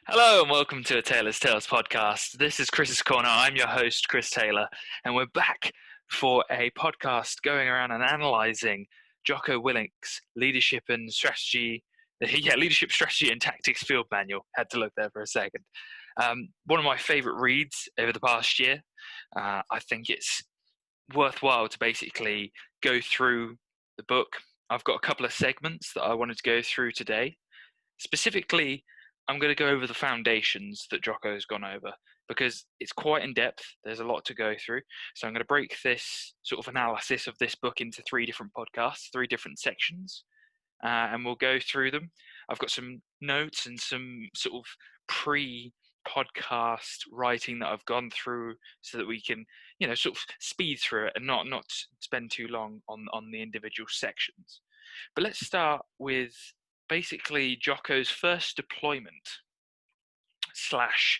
Hello and welcome to a Taylor's Tales podcast. This is Chris's Corner. I'm your host, Chris Taylor, and we're back for a podcast going around and analysing Jocko Willink's leadership and strategy. Yeah, leadership strategy and tactics field manual. Had to look there for a second. One of my favourite reads over the past year. I think it's worthwhile to basically go through the book. I've got a couple of segments that I wanted to go through today. Specifically, I'm going to go over the foundations that Jocko's gone over because it's quite in depth. There's a lot to go through. So I'm going to break this sort of analysis of this book into three different podcasts, three different sections, and we'll go through them. I've got some notes and some sort of pre-podcast writing that I've gone through so that we can, sort of speed through it and not spend too long on the individual sections. But let's start with basically Jocko's first deployment slash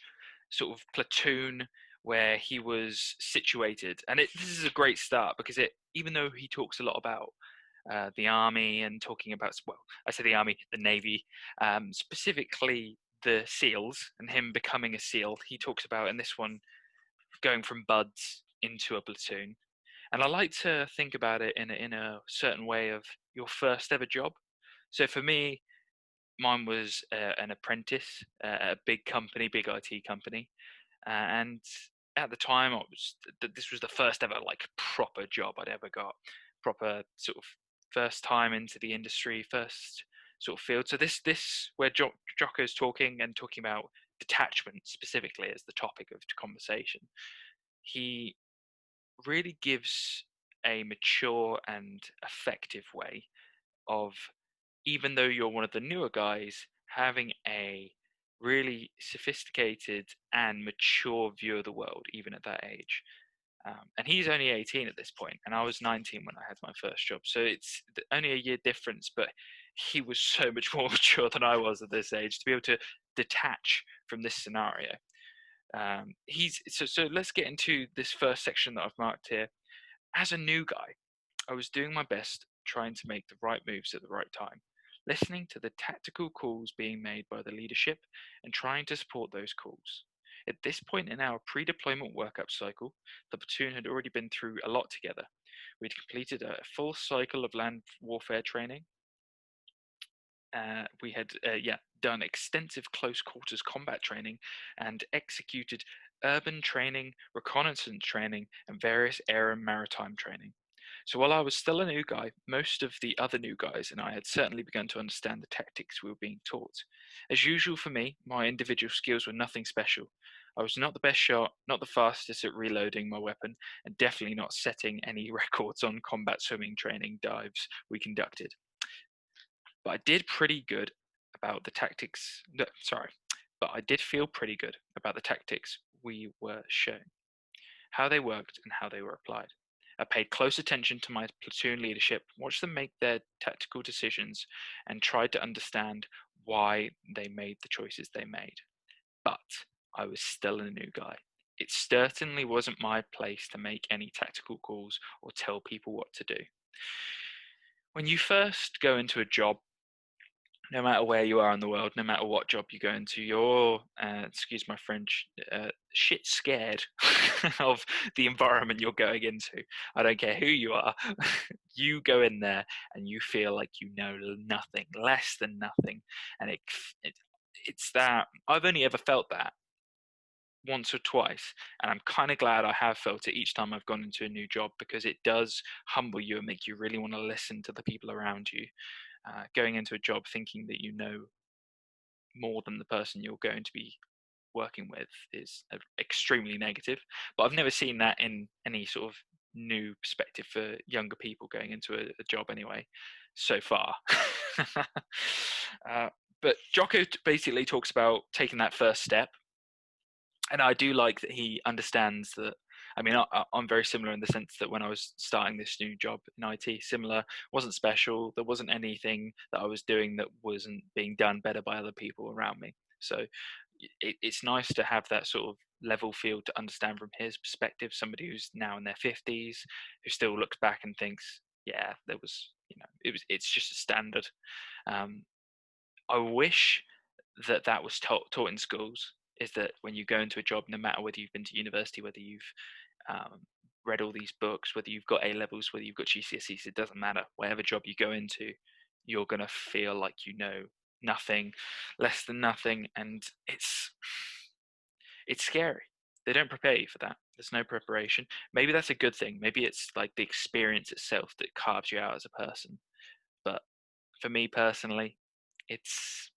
sort of platoon where he was situated. And this is a great start because even though he talks a lot about the army and talking about, well, I say the army, the navy, specifically the SEALs and him becoming a SEAL, he talks about in this one going from buds into a platoon. And I like to think about it in a certain way of your first ever job. So for me, mine was an apprentice at a big company, big IT company, and at the time, this was the first ever like proper job I'd ever got, proper sort of first time into the industry, first sort of field. So this where Jocko's talking about detachment specifically as the topic of the conversation. He really gives a mature and effective way of, even though you're one of the newer guys, having a really sophisticated and mature view of the world, even at that age. And he's only 18 at this point, and I was 19 when I had my first job. So it's only a year difference, but he was so much more mature than I was at this age to be able to detach from this scenario. So let's get into this first section that I've marked here. As a new guy, I was doing my best trying to make the right moves at the right time, listening to the tactical calls being made by the leadership and trying to support those calls. At this point in our pre deployment workup cycle, the platoon had already been through a lot together. We'd completed a full cycle of land warfare training. We had done extensive close quarters combat training and executed urban training, reconnaissance training, and various air and maritime training. So while I was still a new guy, most of the other new guys and I had certainly begun to understand the tactics we were being taught. As usual for me, my individual skills were nothing special. I was not the best shot, not the fastest at reloading my weapon, and definitely not setting any records on combat swimming training dives we conducted. But I did pretty good about the tactics. No, sorry, but I did feel pretty good about the tactics we were shown, how they worked, and how they were applied. I paid close attention to my platoon leadership, watched them make their tactical decisions, and tried to understand why they made the choices they made. But I was still a new guy. It certainly wasn't my place to make any tactical calls or tell people what to do. When you first go into a job, no matter where you are in the world, no matter what job you go into, you're, excuse my French, shit scared of the environment you're going into. I don't care who you are. You go in there and you feel like you know nothing, less than nothing. And it's that, I've only ever felt that once or twice, and I'm kind of glad I have felt it each time I've gone into a new job, because it does humble you and make you really want to listen to the people around you. Going into a job thinking that you know more than the person you're going to be working with is extremely negative. But I've never seen that in any sort of new perspective for younger people going into a job anyway, so far. uh, but Jocko basically talks about taking that first step. And I do like that he understands that. I mean, I'm very similar in the sense that when I was starting this new job in IT, similar, wasn't special. There wasn't anything that I was doing that wasn't being done better by other people around me. So it's nice to have that sort of level field to understand from his perspective, somebody who's now in their 50s, who still looks back and thinks, yeah, there was, it's just a standard. I wish that was taught in schools, is that when you go into a job, no matter whether you've been to university, whether you've um, read all these books, whether you've got A levels, whether you've got GCSEs, it doesn't matter. Whatever job you go into, you're gonna feel like you know nothing, less than nothing, and it's scary. They don't prepare you for that. There's no preparation. Maybe that's a good thing. Maybe it's like the experience itself that carves you out as a person. But for me personally, it's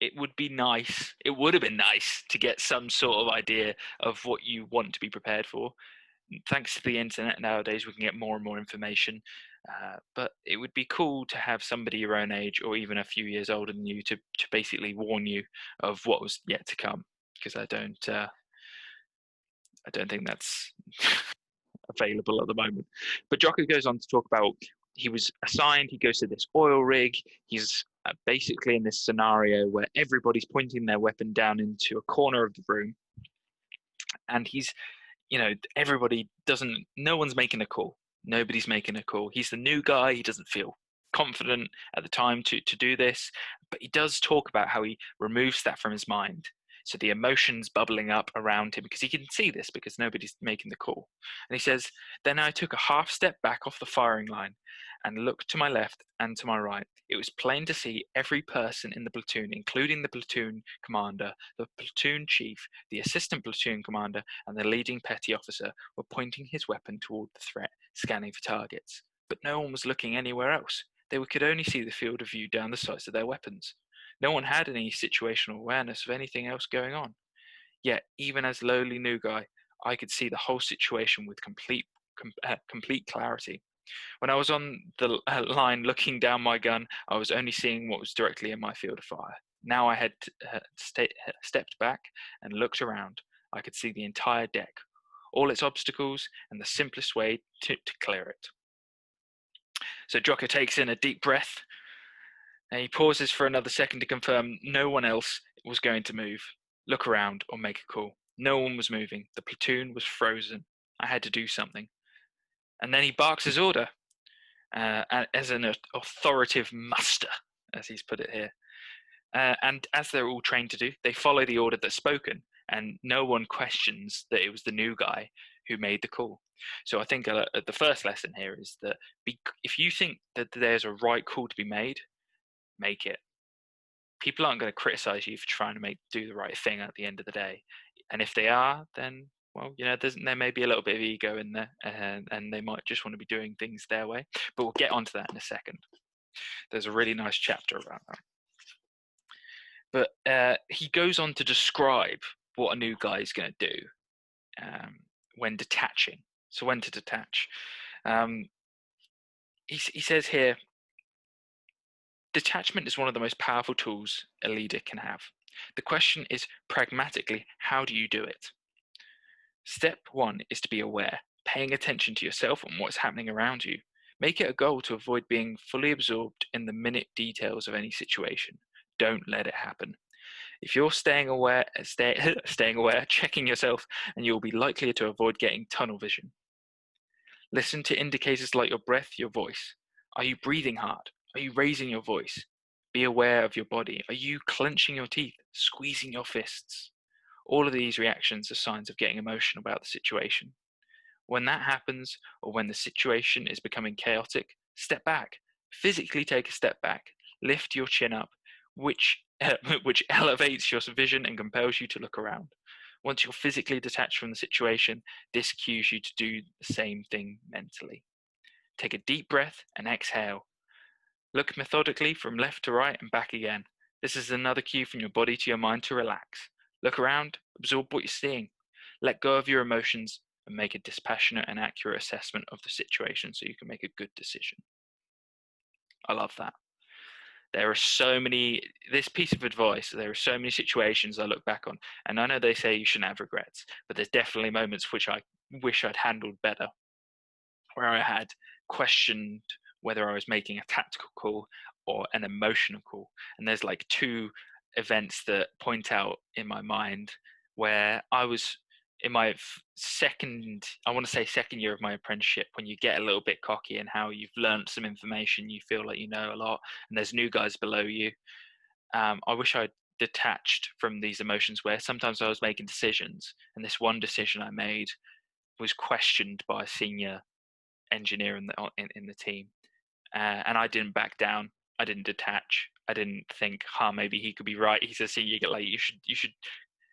it would be nice. It would have been nice to get some sort of idea of what you want to be prepared for. Thanks to the internet nowadays, we can get more and more information. But it would be cool to have somebody your own age or even a few years older than you to basically warn you of what was yet to come. Because I don't think that's available at the moment. But Jocko goes on to talk about he was assigned, he goes to this oil rig. He's basically in this scenario where everybody's pointing their weapon down into a corner of the room. And he's, everybody doesn't, no one's making a call. Nobody's making a call. He's the new guy. He doesn't feel confident at the time to do this, but he does talk about how he removes that from his mind. So the emotions bubbling up around him, because he can see this because nobody's making the call. And he says, then I took a half step back off the firing line and looked to my left and to my right. It was plain to see every person in the platoon, including the platoon commander, the platoon chief, the assistant platoon commander, and the leading petty officer were pointing his weapon toward the threat, scanning for targets. But no one was looking anywhere else. They could only see the field of view down the sights of their weapons. No one had any situational awareness of anything else going on. Yet, even as lowly new guy, I could see the whole situation with complete clarity. When I was on the line looking down my gun, I was only seeing what was directly in my field of fire. Now I had stepped back and looked around. I could see the entire deck, all its obstacles, and the simplest way to clear it. So Jocko takes in a deep breath, and he pauses for another second to confirm no one else was going to move, look around, or make a call. No one was moving. The platoon was frozen. I had to do something. And then he barks his order as an authoritative muster, as he's put it here. And as they're all trained to do, they follow the order that's spoken, and no one questions that it was the new guy who made the call. So I think the first lesson here is that if you think that there's a right call to be made, make it. People aren't going to criticize you for trying to do the right thing at the end of the day. And if they are, then, well, there may be a little bit of ego in there, and they might just want to be doing things their way. But we'll get onto that in a second. There's a really nice chapter about that. But he goes on to describe what a new guy is going to do when detaching. So when to detach. He says here, detachment is one of the most powerful tools a leader can have. The question is, pragmatically, how do you do it? Step one is to be aware, paying attention to yourself and what's happening around you. Make it a goal to avoid being fully absorbed in the minute details of any situation. Don't let it happen. If you're staying aware, checking yourself, and you'll be likely to avoid getting tunnel vision. Listen to indicators like your breath, your voice. Are you breathing hard? Are you raising your voice? Be aware of your body. Are you clenching your teeth, squeezing your fists? All of these reactions are signs of getting emotional about the situation. When that happens, or when the situation is becoming chaotic, step back. Physically take a step back. Lift your chin up, which elevates your vision and compels you to look around. Once you're physically detached from the situation, this cues you to do the same thing mentally. Take a deep breath and exhale. Look methodically from left to right and back again. This is another cue from your body to your mind to relax. Look around, absorb what you're seeing. Let go of your emotions and make a dispassionate and accurate assessment of the situation so you can make a good decision. I love that. There are so many, this piece of advice, there are so many situations I look back on, and I know they say you shouldn't have regrets, but there's definitely moments which I wish I'd handled better, where I had questioned whether I was making a tactical call or an emotional call. And there's like two events that point out in my mind where I was in my second year of my apprenticeship, when you get a little bit cocky and how you've learned some information, you feel like you know a lot, and there's new guys below you. I wish I'd detached from these emotions, where sometimes I was making decisions, and this one decision I made was questioned by a senior engineer in the team, and I didn't back down. I didn't detach. I didn't think, maybe he could be right. He's a senior. Like, you should.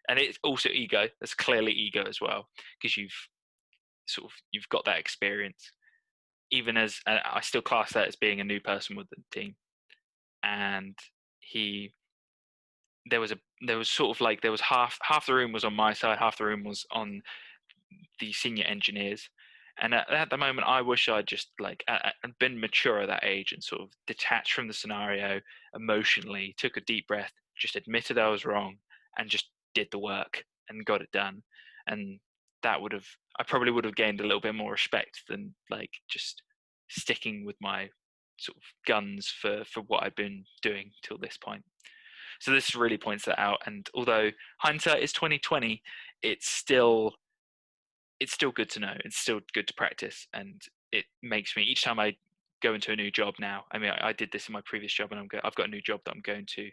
And it's also ego. There's clearly ego as well, because you've got that experience. Even as I still class that as being a new person with the team, and he there was sort of like, there was half the room was on my side, half the room was on the senior engineers. And at the moment, I wish I'd just like been mature at that age and sort of detached from the scenario emotionally, took a deep breath, just admitted I was wrong, and just did the work and got it done. And I probably would have gained a little bit more respect than like just sticking with my sort of guns for what I've been doing till this point. So this really points that out. And although hindsight is 2020, it's still good to know. It's still good to practice, and it makes me, each time I go into a new job now. I mean, I did this in my previous job, and I've got a new job that I'm going to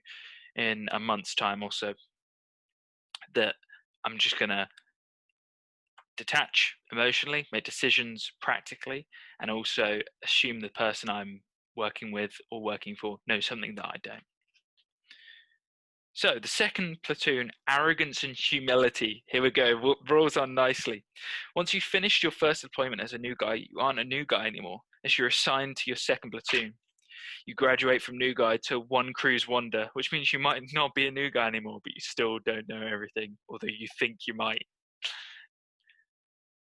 in a month's time also. That I'm just gonna detach emotionally, make decisions practically, and also assume the person I'm working with or working for knows something that I don't. So the second platoon, arrogance and humility. Here we go, rolls on nicely. Once you've finished your first deployment as a new guy, you aren't a new guy anymore, as you're assigned to your second platoon. You graduate from new guy to one cruise wonder, which means you might not be a new guy anymore, but you still don't know everything, although you think you might.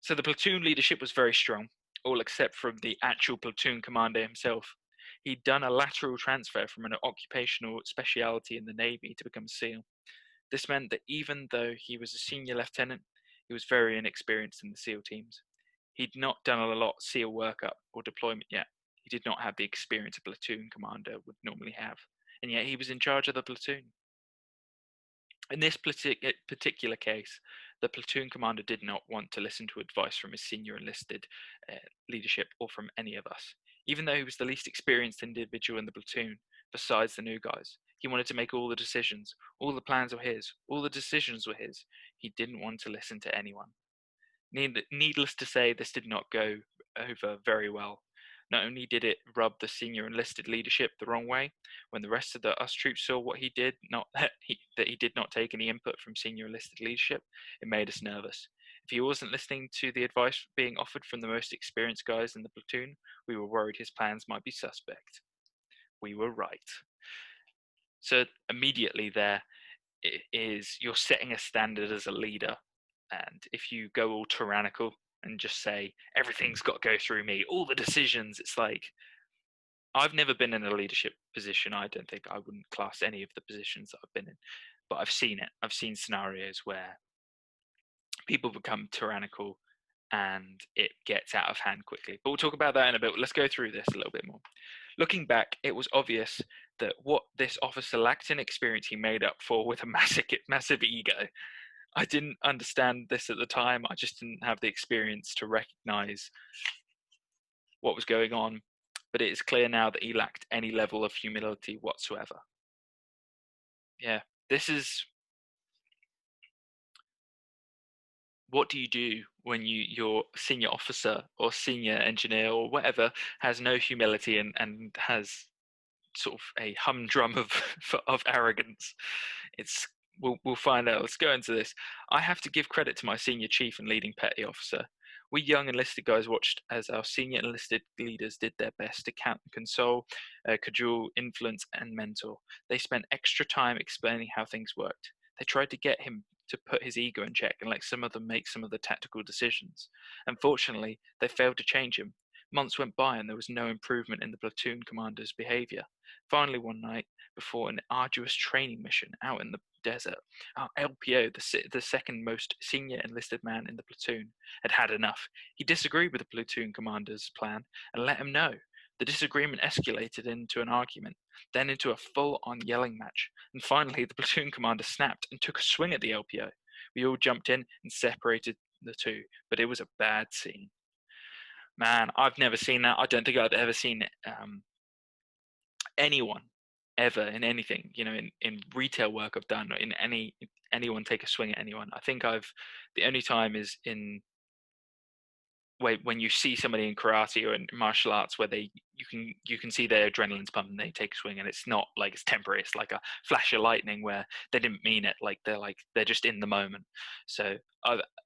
So the platoon leadership was very strong, all except from the actual platoon commander himself. He'd done a lateral transfer from an occupational specialty in the Navy to become a SEAL. This meant that even though he was a senior lieutenant, he was very inexperienced in the SEAL teams. He'd not done a lot of SEAL workup or deployment yet. He did not have the experience a platoon commander would normally have, and yet he was in charge of the platoon. In this particular case, the platoon commander did not want to listen to advice from his senior enlisted leadership or from any of us. Even though he was the least experienced individual in the platoon, besides the new guys, he wanted to make all the decisions. All the plans were his. All the decisions were his. He didn't want to listen to anyone. Needless to say, this did not go over very well. Not only did it rub the senior enlisted leadership the wrong way, when the rest of us troops saw what he did, that he did not take any input from senior enlisted leadership, it made us nervous. If he wasn't listening to the advice being offered from the most experienced guys in the platoon, we were worried his plans might be suspect. We were right. So immediately there, it is, you're setting a standard as a leader. And if you go all tyrannical and just say, everything's got to go through me, all the decisions, it's like, I've never been in a leadership position. I don't think I wouldn't class any of the positions that I've been in, but I've seen it. I've seen scenarios where people become tyrannical and it gets out of hand quickly. But we'll talk about that in a bit. Let's go through this a little bit more. Looking back, it was obvious that what this officer lacked in experience, he made up for with a massive ego. I didn't understand this at the time. I just didn't have the experience to recognize what was going on. But it is clear now that he lacked any level of humility whatsoever. Yeah, this is, what do you do when your senior officer or senior engineer or whatever has no humility and has sort of a humdrum of arrogance? It's, we'll find out. Let's go into this. I have to give credit to my senior chief and leading petty officer. We young enlisted guys watched as our senior enlisted leaders did their best to console, cajole, influence, and mentor. They spent extra time explaining how things worked. They tried to get him to put his ego in check and let some of them make some of the tactical decisions. Unfortunately, they failed to change him. Months went by and there was no improvement in the platoon commander's behavior. Finally, one night, before an arduous training mission out in the desert, our LPO, the second most senior enlisted man in the platoon, had had enough. He disagreed with the platoon commander's plan and let him know. The disagreement escalated into an argument, then into a full-on yelling match, and finally the platoon commander snapped and took a swing at the LPO. We all jumped in and separated the two, but it was a bad scene. Man, I've never seen that. I don't think I've ever seen anyone ever in anything, in retail work I've done, or in anyone take a swing at anyone. I think the only time is in when you see somebody in karate or in martial arts where you can see their adrenaline's pumping, they take a swing, and it's not like it's temporary, it's like a flash of lightning where they didn't mean it, like they're just in the moment. So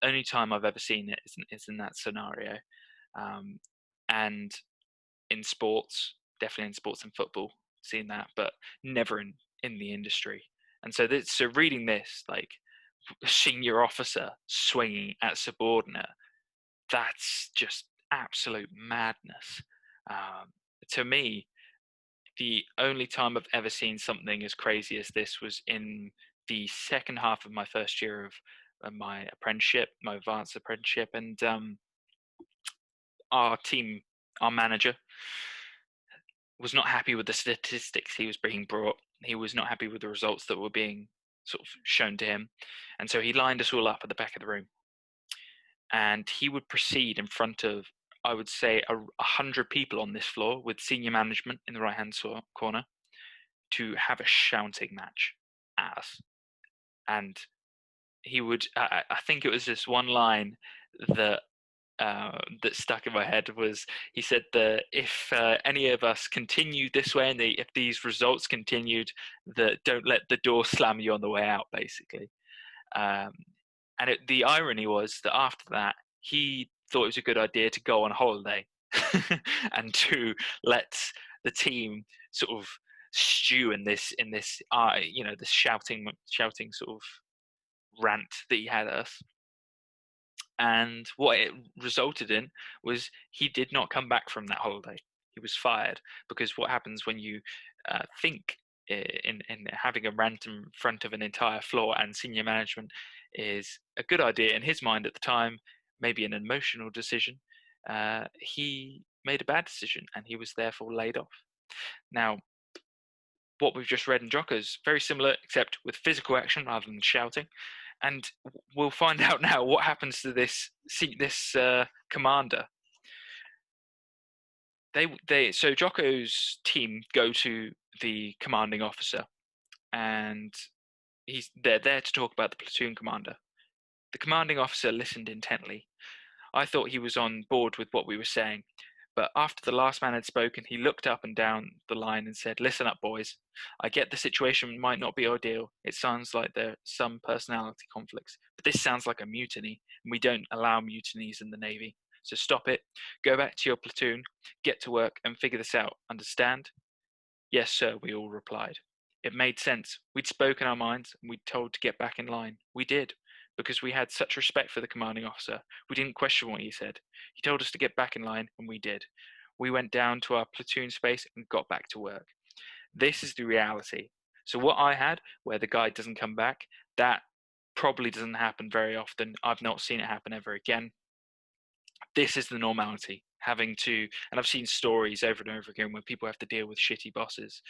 only time I've ever seen it is in that scenario. And in sports, definitely in sports and football, seen that, but never in the industry. And so reading this, like, senior officer swinging at subordinate, that's just absolute madness. Um, to me, the only time I've ever seen something as crazy as this was in the second half of my first year of my apprenticeship, my advanced apprenticeship, and our team, our manager, was not happy with the statistics he was being brought. He was not happy with the results that were being sort of shown to him, and so he lined us all up at the back of the room, and he would proceed in front of, I would say, 100 people on this floor with senior management in the right hand corner to have a shouting match at us. And he would, I think it was this one line that that stuck in my head was, he said that if any of us continued this way, and if these results continued, that don't let the door slam you on the way out, basically. Um, and the irony was that after that, he thought it was a good idea to go on holiday and to let the team sort of stew this shouting sort of rant that he had us. And what it resulted in was he did not come back from that holiday. He was fired, because what happens when you think in having a rant in front of an entire floor and senior management is a good idea in his mind at the time, maybe an emotional decision. He made a bad decision, and he was therefore laid off. Now, what we've just read in Jocko is very similar, except with physical action rather than shouting. And we'll find out now what happens to this commander. So Jocko's team go to the commanding officer, and they're there to talk about the platoon commander. The commanding officer listened intently. I thought he was on board with what we were saying, but after the last man had spoken, he looked up and down the line and said, "Listen up, boys. I get the situation might not be ideal. It sounds like there are some personality conflicts, but this sounds like a mutiny, and we don't allow mutinies in the Navy. So stop it, go back to your platoon, get to work, and figure this out. Understand?" "Yes, sir," we all replied. It made sense. We'd spoken our minds, and we'd told to get back in line. We did, because we had such respect for the commanding officer. We didn't question what he said. He told us to get back in line, and we did. We went down to our platoon space and got back to work. This is the reality. So what I had, where the guy doesn't come back, that probably doesn't happen very often. I've not seen it happen ever again. This is the normality. And I've seen stories over and over again where people have to deal with shitty bosses.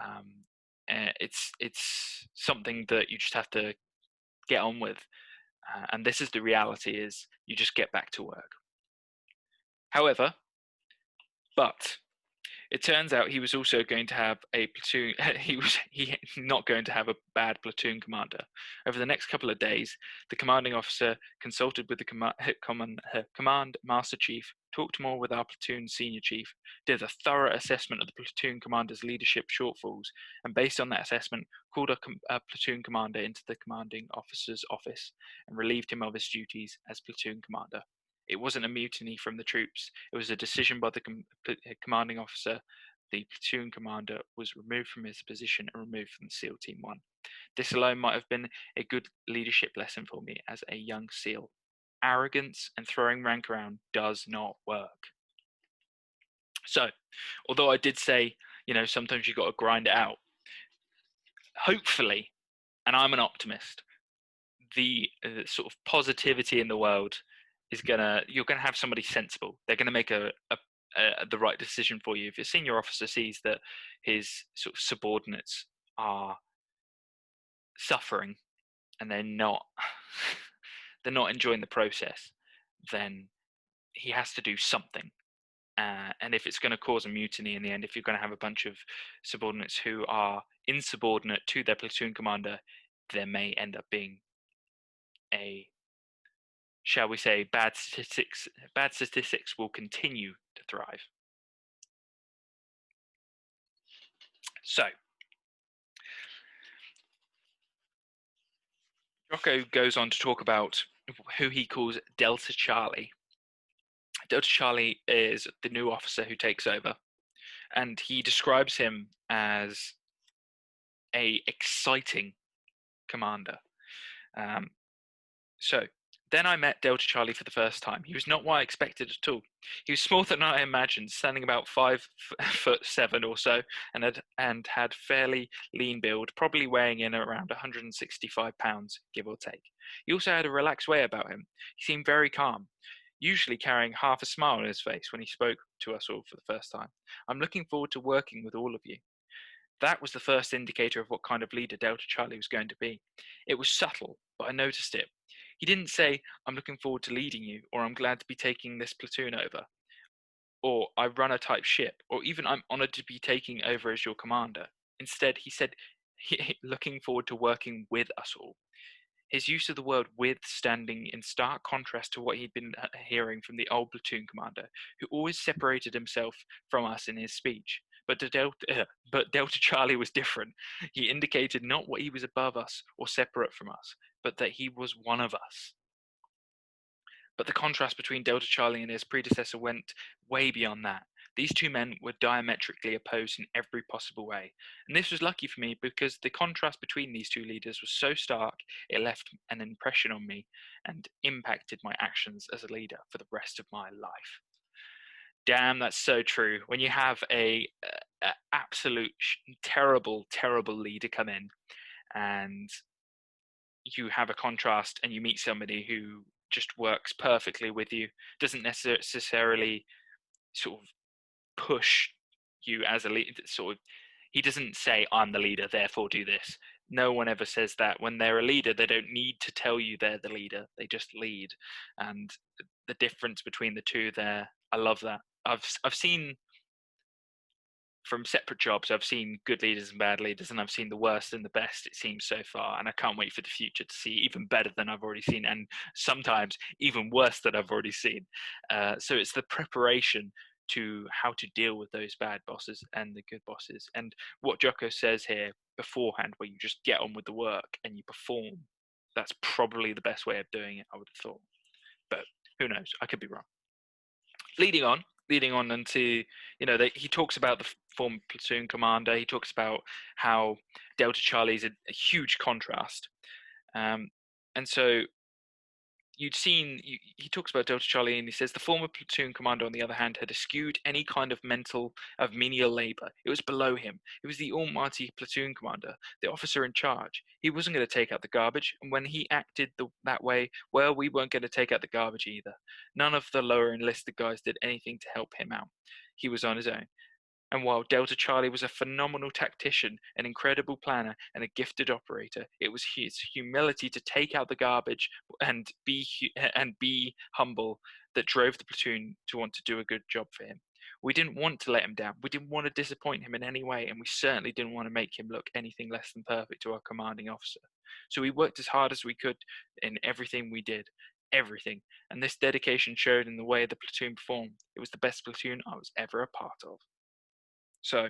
Um, it's something that you just have to get on with, and this is the reality: is you just get back to work. However, but it turns out he was also going to have a platoon. He not going to have a bad platoon commander. Over the next couple of days, the commanding officer consulted with the command master chief, talked more with our platoon senior chief, did a thorough assessment of the platoon commander's leadership shortfalls, and based on that assessment, called a platoon commander into the commanding officer's office and relieved him of his duties as platoon commander. It wasn't a mutiny from the troops. It was a decision by the commanding officer. The platoon commander was removed from his position and removed from the SEAL Team 1. This alone might have been a good leadership lesson for me as a young SEAL. Arrogance and throwing rank around does not work. So, although I did say, sometimes you got to grind it out, hopefully, and I'm an optimist, the sort of positivity in the world you're gonna have somebody sensible. They're gonna make the right decision for you. If your senior officer sees that his sort of subordinates are suffering and they're not they're not enjoying the process, then he has to do something. And if it's going to cause a mutiny in the end, if you're going to have a bunch of subordinates who are insubordinate to their platoon commander, there may end up being a, shall we say, bad statistics. Bad statistics will continue to thrive. So Jocko goes on to talk about who he calls Delta Charlie. Delta Charlie is the new officer who takes over, and he describes him as a exciting commander. So then I met Delta Charlie for the first time. He was not what I expected at all. He was smaller than I imagined, standing about 5'7" or so, and had fairly lean build, probably weighing in around 165 pounds, give or take. He also had a relaxed way about him. He seemed very calm, usually carrying half a smile on his face when he spoke to us all for the first time. I'm looking forward to working with all of you. That was the first indicator of what kind of leader Delta Charlie was going to be. It was subtle, but I noticed it. He didn't say, I'm looking forward to leading you, or I'm glad to be taking this platoon over, or I run a type ship, or even I'm honored to be taking over as your commander. Instead, he said, looking forward to working with us all. His use of the word with standing in stark contrast to what he'd been hearing from the old platoon commander, who always separated himself from us in his speech. But Delta Charlie was different. He indicated not what he was above us or separate from us, but that he was one of us. But the contrast between Delta Charlie and his predecessor went way beyond that. These two men were diametrically opposed in every possible way. And this was lucky for me because the contrast between these two leaders was so stark, it left an impression on me and impacted my actions as a leader for the rest of my life. Damn, that's so true. When you have a absolute terrible, terrible leader come in and you have a contrast and you meet somebody who just works perfectly with you, doesn't necessarily sort of push you as a leader. Sort of, he doesn't say, I'm the leader, therefore do this. No one ever says that. When they're a leader, they don't need to tell you they're the leader. They just lead. And the difference between the two there, I love that. I've seen from separate jobs, I've seen good leaders and bad leaders, and I've seen the worst and the best, it seems, so far. And I can't wait for the future to see even better than I've already seen, and sometimes even worse than I've already seen. So it's the preparation to how to deal with those bad bosses and the good bosses. And what Jocko says here beforehand, where you just get on with the work and you perform, that's probably the best way of doing it, I would have thought. But who knows? I could be wrong. Leading on into, he talks about the former platoon commander. He talks about how Delta Charlie is a huge contrast. And so he talks about Delta Charlie, and he says the former platoon commander, on the other hand, had eschewed any kind of menial labor. It was below him. It was the almighty platoon commander, the officer in charge. He wasn't going to take out the garbage, and when he acted that way, well, we weren't going to take out the garbage either. None of the lower enlisted guys did anything to help him out. He was on his own. And while Delta Charlie was a phenomenal tactician, an incredible planner, and a gifted operator, it was his humility to take out the garbage and be humble that drove the platoon to want to do a good job for him. We didn't want to let him down. We didn't want to disappoint him in any way, and we certainly didn't want to make him look anything less than perfect to our commanding officer. So we worked as hard as we could in everything we did. Everything. And this dedication showed in the way the platoon performed. It was the best platoon I was ever a part of. So,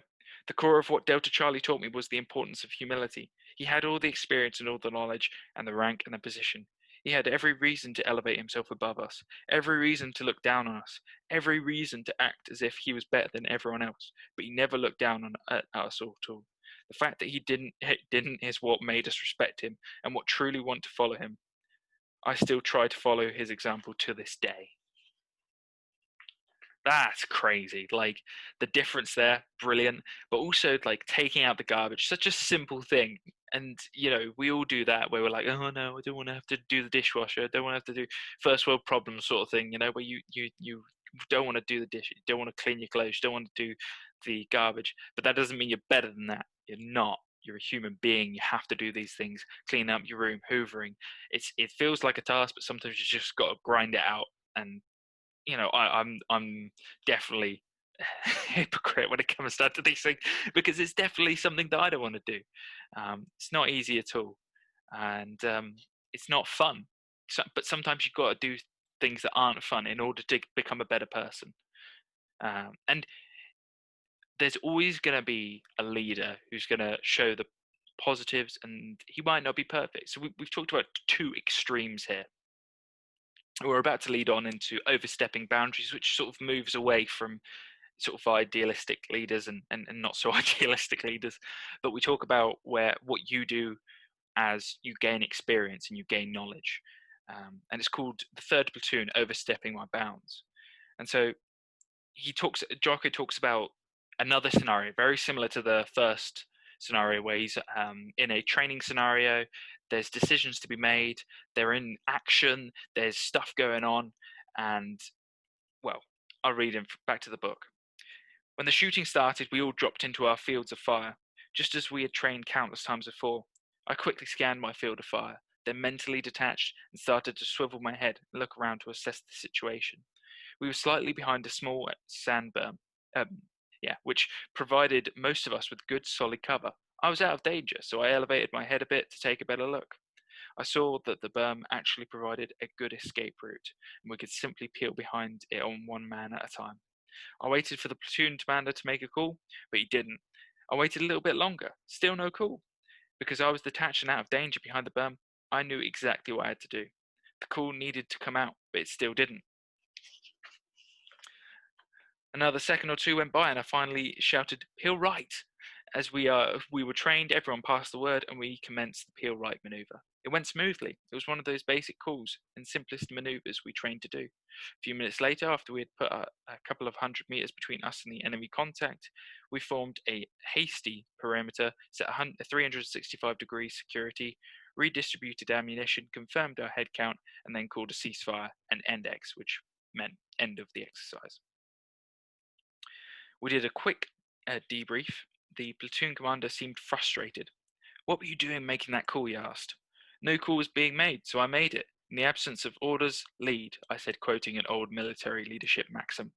the core of what Delta Charlie taught me was the importance of humility. He had all the experience and all the knowledge and the rank and the position. He had every reason to elevate himself above us, every reason to look down on us, every reason to act as if he was better than everyone else, but he never looked down at us at all. The fact that he didn't is what made us respect him and what truly want to follow him. I still try to follow his example to this day. That's crazy. Like the difference there, brilliant. But also like taking out the garbage, such a simple thing. And we all do that where we're like, oh no, I don't want to have to do the dishwasher. I don't want to have to do first world problems sort of thing, where you don't want to do the dish, you don't want to clean your clothes, you don't want to do the garbage. But that doesn't mean you're better than that. You're not. You're a human being. You have to do these things. Clean up your room, hoovering. It feels like a task, but sometimes you just got to grind it out and I'm definitely a hypocrite when it comes down to these things, because it's definitely something that I don't want to do. It's not easy at all, and it's not fun. But sometimes you've got to do things that aren't fun in order to become a better person. And there's always going to be a leader who's going to show the positives, and he might not be perfect. So we've talked about two extremes here. We're about to lead on into overstepping boundaries, which sort of moves away from sort of idealistic leaders and not so idealistic leaders. But we talk about what you do as you gain experience and you gain knowledge. And it's called the third platoon, overstepping my bounds. And so Jocko talks about another scenario very similar to the first scenario, where he's in a training scenario. There's decisions to be made. They're in action. There's stuff going on, and well, I'll read him back to the book. When the shooting started, we all dropped into our fields of fire, just as we had trained countless times before. I quickly scanned my field of fire, then mentally detached and started to swivel my head and look around to assess the situation. We were slightly behind a small sand berm, which provided most of us with good solid cover. I was out of danger, so I elevated my head a bit to take a better look. I saw that the berm actually provided a good escape route, and we could simply peel behind it on one man at a time. I waited for the platoon commander to make a call, but he didn't. I waited a little bit longer, still no call. Because I was detached and out of danger behind the berm, I knew exactly what I had to do. The call needed to come out, but it still didn't. Another second or two went by, and I finally shouted, "Peel right!" As we were trained, everyone passed the word, and we commenced the peel right maneuver. It went smoothly. It was one of those basic calls and simplest maneuvers we trained to do. A few minutes later, after we had put a couple of 100 meters between us and the enemy contact, we formed a hasty perimeter, set 365 degrees security, redistributed ammunition, confirmed our head count, and then called a ceasefire and end X, which meant end of the exercise. We did a quick debrief. The platoon commander seemed frustrated. "What were you doing making that call?" he asked. "No call was being made, so I made it. In the absence of orders, lead," I said, quoting an old military leadership maxim.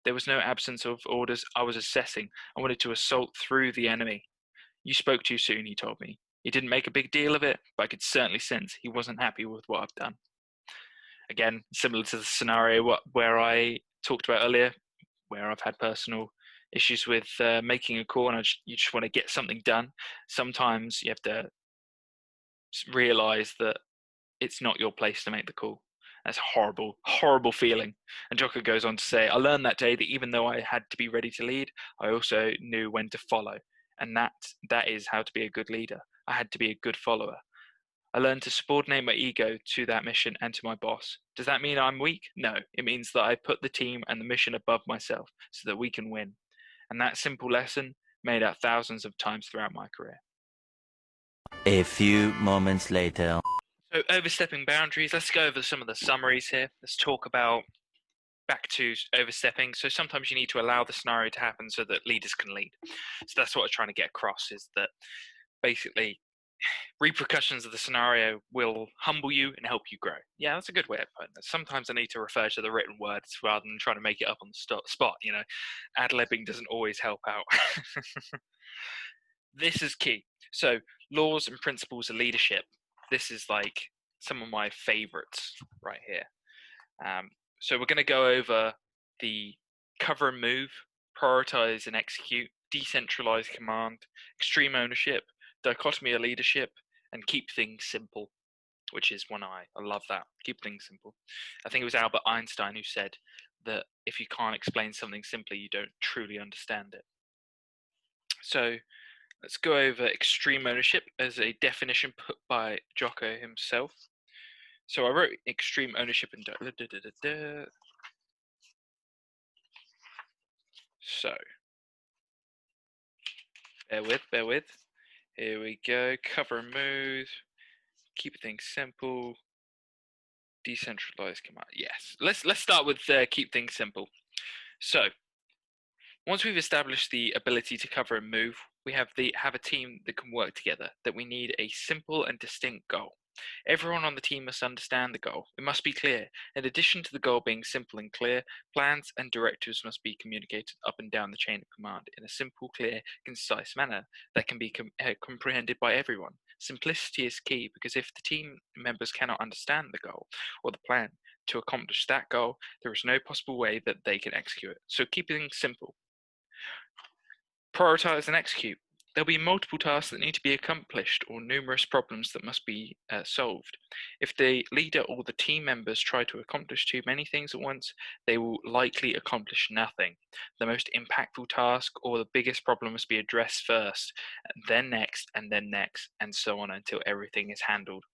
"There was no absence of orders. I was assessing. I wanted to assault through the enemy." "You spoke too soon," he told me. He didn't make a big deal of it, but I could certainly sense he wasn't happy with what I've done. Again, similar to the scenario where I talked about earlier, where I've had personal issues with making a call, and you just want to get something done. Sometimes you have to realize that it's not your place to make the call. That's a horrible, horrible feeling. And Jocko goes on to say, "I learned that day that even though I had to be ready to lead, I also knew when to follow. And that is how to be a good leader. I had to be a good follower. I learned to subordinate my ego to that mission and to my boss. Does that mean I'm weak? No. It means that I put the team and the mission above myself so that we can win. And that simple lesson made out thousands of times throughout my career." A few moments later. So, overstepping boundaries, let's go over some of the summaries here. Let's talk about back to overstepping. So sometimes you need to allow the scenario to happen so that leaders can lead. So that's what I'm trying to get across, is that basically repercussions of the scenario will humble you and help you grow. Yeah, that's a good way of putting it. Sometimes I need to refer to the written words rather than trying to make it up on the spot. Ad-libbing doesn't always help out. This is key. So laws and principles of leadership. This is like some of my favorites right here. So we're going to go over the cover and move, prioritize and execute, decentralized command, extreme ownership, dichotomy of leadership, and keep things simple, which is one I love that. Keep things simple. I think it was Albert Einstein who said that if you can't explain something simply, you don't truly understand it. So let's go over extreme ownership as a definition put by Jocko himself. So I wrote extreme ownership and so bear with. Here we go. Cover and move. Keep things simple. Decentralized command. Yes. Let's start with keep things simple. So once we've established the ability to cover and move, we have a team that can work together. That we need a simple and distinct goal. Everyone on the team must understand the goal. It must be clear. In addition to the goal being simple and clear, plans and directives must be communicated up and down the chain of command in a simple, clear, concise manner that can be comprehended by everyone. Simplicity is key because if the team members cannot understand the goal or the plan to accomplish that goal, there is no possible way that they can execute it. So keep things simple. Prioritize and execute. There'll be multiple tasks that need to be accomplished or numerous problems that must be solved. If the leader or the team members try to accomplish too many things at once, they will likely accomplish nothing. The most impactful task or the biggest problem must be addressed first, and then next, and so on until everything is handled.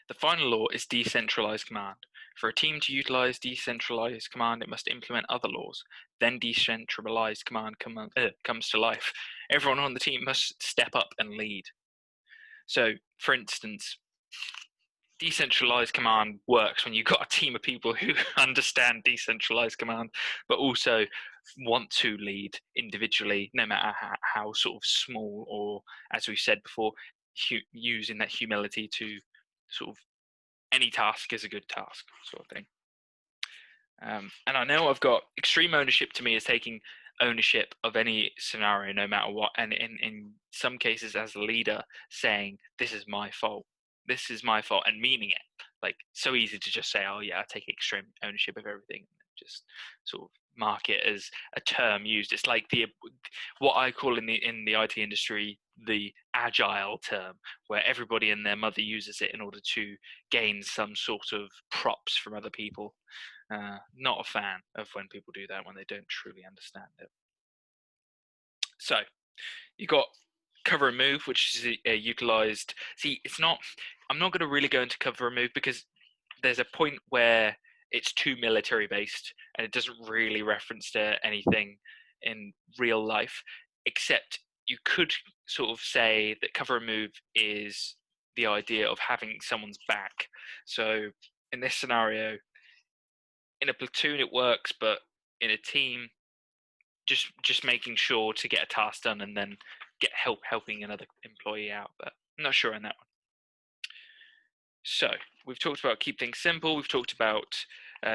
The final law is decentralized command. For a team to utilize decentralized command, it must implement other laws. Then decentralized command comes to life. Everyone on the team must step up and lead. So, for instance, decentralized command works when you've got a team of people who understand decentralized command, but also want to lead individually, no matter how sort of small, or as we said before, using that humility to sort of any task is a good task sort of thing. And I know I've got extreme ownership. To me is taking ownership of any scenario, no matter what, and in some cases as a leader saying this is my fault, and meaning it. Like, so easy to just say, oh yeah, I take extreme ownership of everything, and just sort of mark it as a term used. It's like what I call in the IT industry the agile term, where everybody and their mother uses it in order to gain some sort of props from other people. Not a fan of when people do that when they don't truly understand it. So you got cover and move, which is utilized. See, it's not. I'm not going to really go into cover and move because there's a point where it's too military based and it doesn't really reference to anything in real life, except you could sort of say that cover and move is the idea of having someone's back. So in this scenario, in a platoon it works, but in a team, just making sure to get a task done and then helping another employee out. But I'm not sure on that one. So we've talked about keep things simple. We've talked about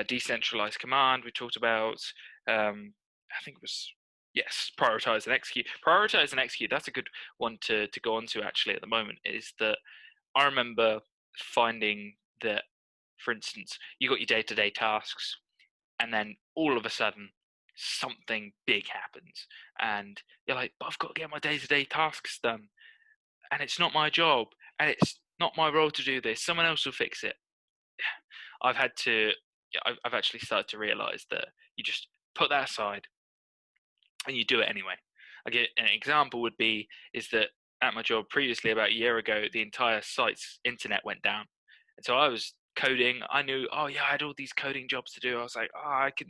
decentralized command. We talked about I think it was, yes, prioritize and execute. Prioritize and execute. That's a good one to go on to actually at the moment. Is that I remember finding that, for instance, you got your day-to-day tasks, and then all of a sudden something big happens, and you're like, but I've got to get my day-to-day tasks done, and it's not my job, and it's not my role to do this. Someone else will fix it. I've had to, I've actually started to realize that you just put that aside and you do it anyway. I get an example would be is that at my job previously about a year ago, the entire site's internet went down, and so I was coding. I knew, oh yeah, I had all these coding jobs to do. I was like, oh, I can,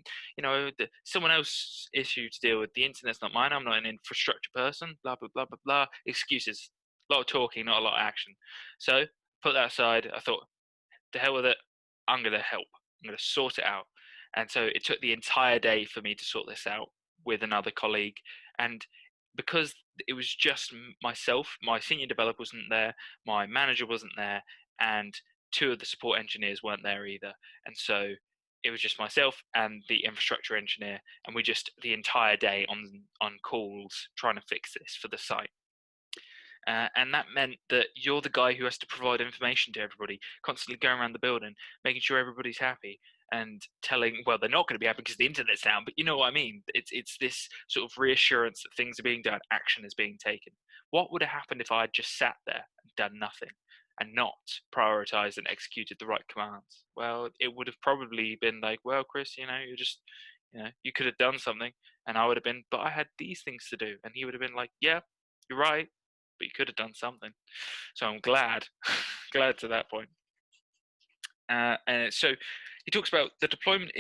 someone else's issue to deal with. The internet's not mine. I'm not an infrastructure person. Blah blah blah blah blah. Excuses. A lot of talking, not a lot of action. So put that aside. I thought, to hell with it. I'm gonna help. I'm gonna sort it out. And so it took the entire day for me to sort this out with another colleague. And because it was just myself, my senior developer wasn't there, my manager wasn't there, and two of the support engineers weren't there either. And so it was just myself and the infrastructure engineer, and we just the entire day on calls trying to fix this for the site. And that meant that you're the guy who has to provide information to everybody, constantly going around the building, making sure everybody's happy, and telling, well, they're not going to be happy because the internet's down, but you know what I mean. It's this sort of reassurance that things are being done, action is being taken. What would have happened if I had just sat there and done nothing and not prioritized and executed the right commands? Well, it would have probably been like, well, Chris, you could have done something, and I would have been, but I had these things to do, and he would have been like, yeah, you're right, but you could have done something. So I'm glad, glad to that point. And so he talks about the deployment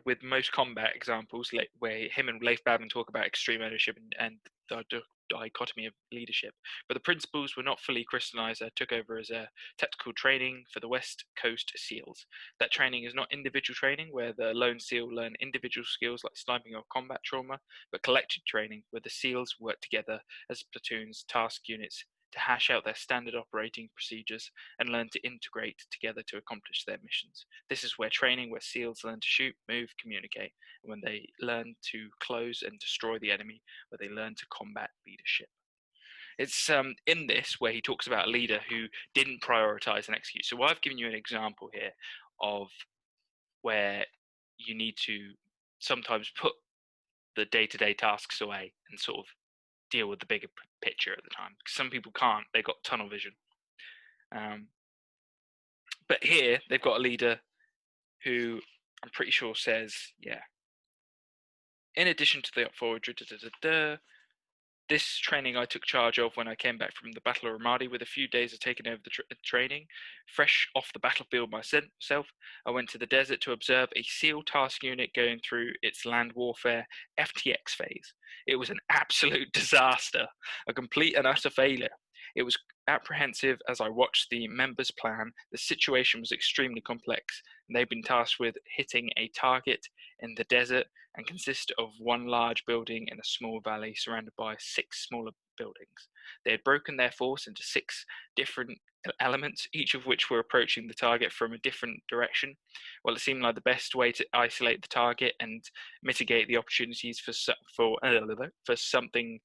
with most combat examples, like where him and Leif Babin talk about extreme ownership and the dichotomy of leadership. But the principles were not fully crystallized. Took over as a tactical training for the West Coast SEALs. That training is not individual training, where the lone SEAL learn individual skills like sniping or combat trauma, but collective training, where the SEALs work together as platoons, task units, to hash out their standard operating procedures and learn to integrate together to accomplish their missions. This is where training, where SEALs learn to shoot, move, communicate, and when they learn to close and destroy the enemy, where they learn to combat leadership. It's in this where he talks about a leader who didn't prioritize and execute. So I've given you an example here of where you need to sometimes put the day-to-day tasks away and sort of deal with the bigger picture at the time. Some people can't; they've got tunnel vision. But here they've got a leader who I'm pretty sure says, yeah. In addition to the up forward, this training I took charge of when I came back from the Battle of Ramadi. With a few days of taking over the training, fresh off the battlefield myself, I went to the desert to observe a SEAL task unit going through its land warfare FTX phase. It was an absolute disaster, a complete and utter failure. It was apprehensive as I watched the members plan. The situation was extremely complex, and they'd been tasked with hitting a target in the desert and consist of one large building in a small valley surrounded by 6 smaller buildings. They had broken their force into 6 different elements, each of which were approaching the target from a different direction. Well, it seemed like the best way to isolate the target and mitigate the opportunities for something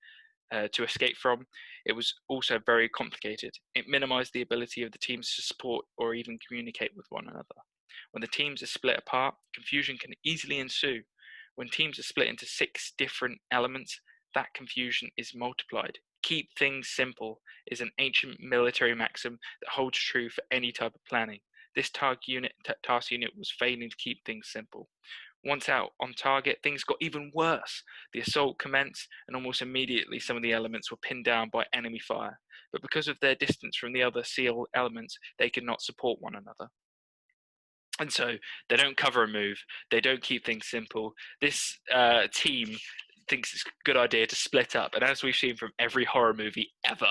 to escape from. It was also very complicated. It minimized the ability of the teams to support or even communicate with one another. When the teams are split apart, confusion can easily ensue. When teams are split into 6 different elements, that confusion is multiplied. Keep things simple is an ancient military maxim that holds true for any type of planning. This task unit was failing to keep things simple. Once out on target, things got even worse. The assault commenced, and almost immediately some of the elements were pinned down by enemy fire. But because of their distance from the other SEAL elements, they could not support one another. And so they don't cover a move. They don't keep things simple. This team thinks it's a good idea to split up. And as we've seen from every horror movie ever,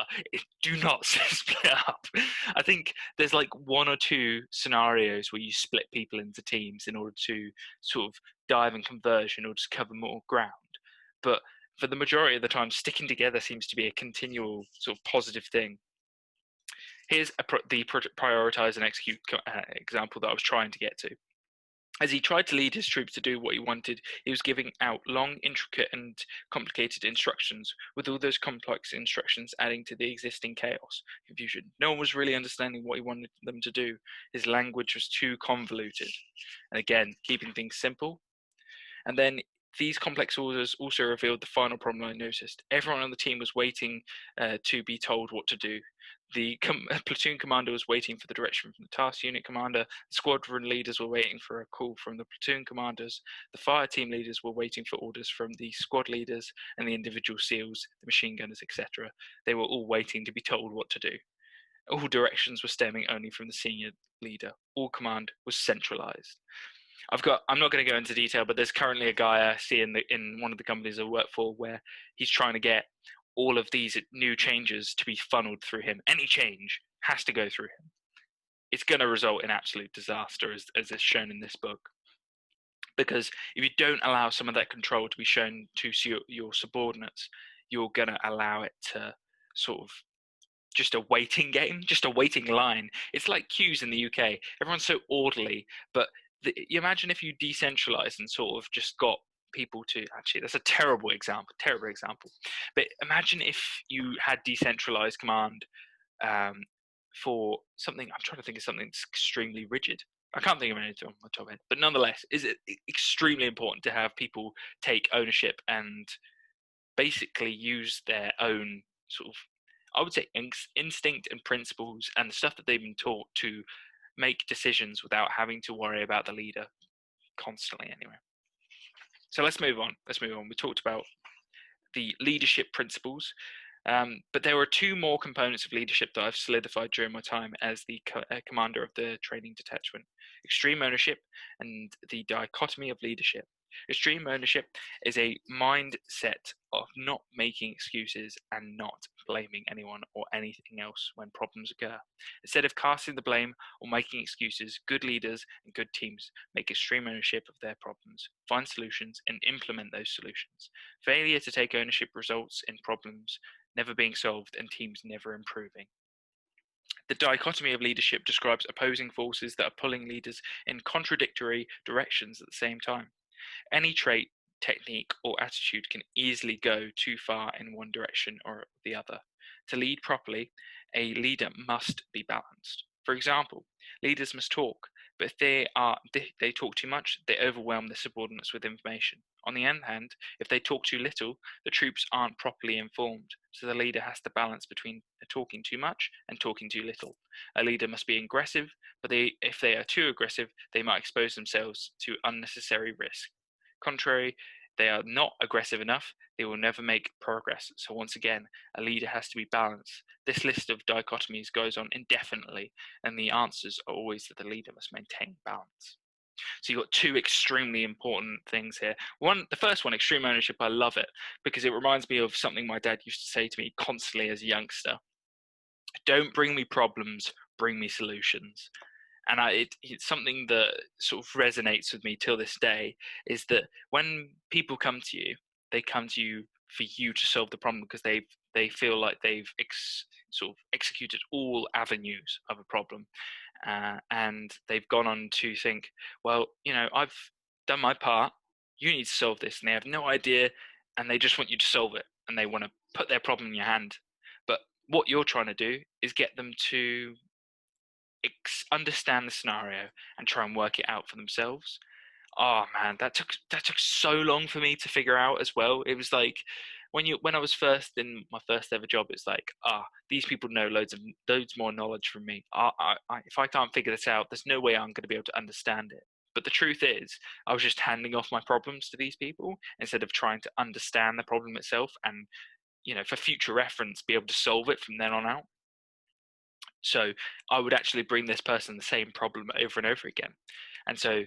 do not split up. I think there's like 1 or 2 scenarios where you split people into teams in order to sort of dive and converge in order to cover more ground. But for the majority of the time, sticking together seems to be a continual sort of positive thing. Here's the prioritize and execute example that I was trying to get to. As he tried to lead his troops to do what he wanted, he was giving out long, intricate, and complicated instructions, with all those complex instructions adding to the existing chaos, confusion. No one was really understanding what he wanted them to do. His language was too convoluted. And again, keeping things simple. And then these complex orders also revealed the final problem I noticed. Everyone on the team was waiting to be told what to do. The platoon commander was waiting for the direction from the task unit commander. The squadron leaders were waiting for a call from the platoon commanders. The fire team leaders were waiting for orders from the squad leaders and the individual SEALs, the machine gunners, etc. They were all waiting to be told what to do. All directions were stemming only from the senior leader. All command was centralized. I'm not going to go into detail, but there's currently a guy I see in one of the companies I work for where he's trying to get all of these new changes to be funneled through him. Any change has to go through him. It's going to result in absolute disaster, as is shown in this book. Because if you don't allow some of that control to be shown to your subordinates, you're going to allow it to sort of just a waiting game, just a waiting line. It's like queues in the UK. Everyone's so orderly, but you imagine if you decentralized and sort of just got people to actually, that's a terrible example, but imagine if you had decentralized command for something. I'm trying to think of something that's extremely rigid. I can't think of anything on my top head, but nonetheless, is it extremely important to have people take ownership and basically use their own sort of, I would say, instinct and principles and the stuff that they've been taught to make decisions without having to worry about the leader constantly anyway. So let's move on. We talked about the leadership principles, but there were 2 more components of leadership that I've solidified during my time as the commander of the training detachment: extreme ownership and the dichotomy of leadership. Extreme ownership is a mindset of not making excuses and not blaming anyone or anything else when problems occur. Instead of casting the blame or making excuses, good leaders and good teams make extreme ownership of their problems, find solutions, and implement those solutions. Failure to take ownership results in problems never being solved, and teams never improving. The dichotomy of leadership describes opposing forces that are pulling leaders in contradictory directions at the same time. Any trait, technique, or attitude can easily go too far in one direction or the other. To lead properly, a leader must be balanced. For example, leaders must talk, but if they talk too much, they overwhelm their subordinates with information. On the other hand, if they talk too little, the troops aren't properly informed, so the leader has to balance between talking too much and talking too little. A leader must be aggressive, but if they are too aggressive, they might expose themselves to unnecessary risk. Contrary, they are not aggressive enough, they will never make progress. So once again, a leader has to be balanced. This list of dichotomies goes on indefinitely, and the answers are always that the leader must maintain balance. So you've got two extremely important things here. The first one, extreme ownership, I love it because it reminds me of something my dad used to say to me constantly as a youngster. Don't bring me problems, bring me solutions. And it's something that sort of resonates with me till this day, is that when people come to you, they come to you for you to solve the problem because they feel like they've sort of executed all avenues of a problem, and they've gone on to think, well, I've done my part, you need to solve this, and they have no idea, and they just want you to solve it, and they want to put their problem in your hand. But what you're trying to do is get them to understand the scenario and try and work it out for themselves. Oh man, that took so long for me to figure out as well. It was like when I was first in my first ever job, it's like, these people know loads more knowledge from me. If I can't figure this out, there's no way I'm going to be able to understand it. But the truth is, I was just handing off my problems to these people instead of trying to understand the problem itself and, for future reference, be able to solve it from then on out. So I would actually bring this person the same problem over and over again. And so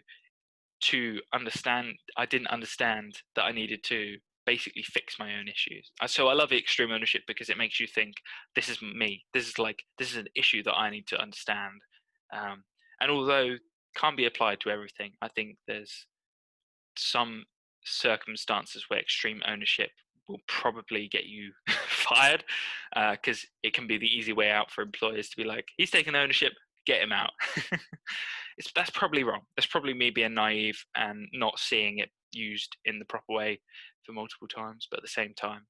to understand, I didn't understand that I needed to basically fix my own issues. So I love extreme ownership because it makes you think, this is me. This is an issue that I need to understand. And although it can't be applied to everything, I think there's some circumstances where extreme ownership will probably get you fired, because it can be the easy way out for employers to be like, he's taking ownership, get him out. That's probably wrong. That's probably me being naive and not seeing it used in the proper way for multiple times. But at the same time,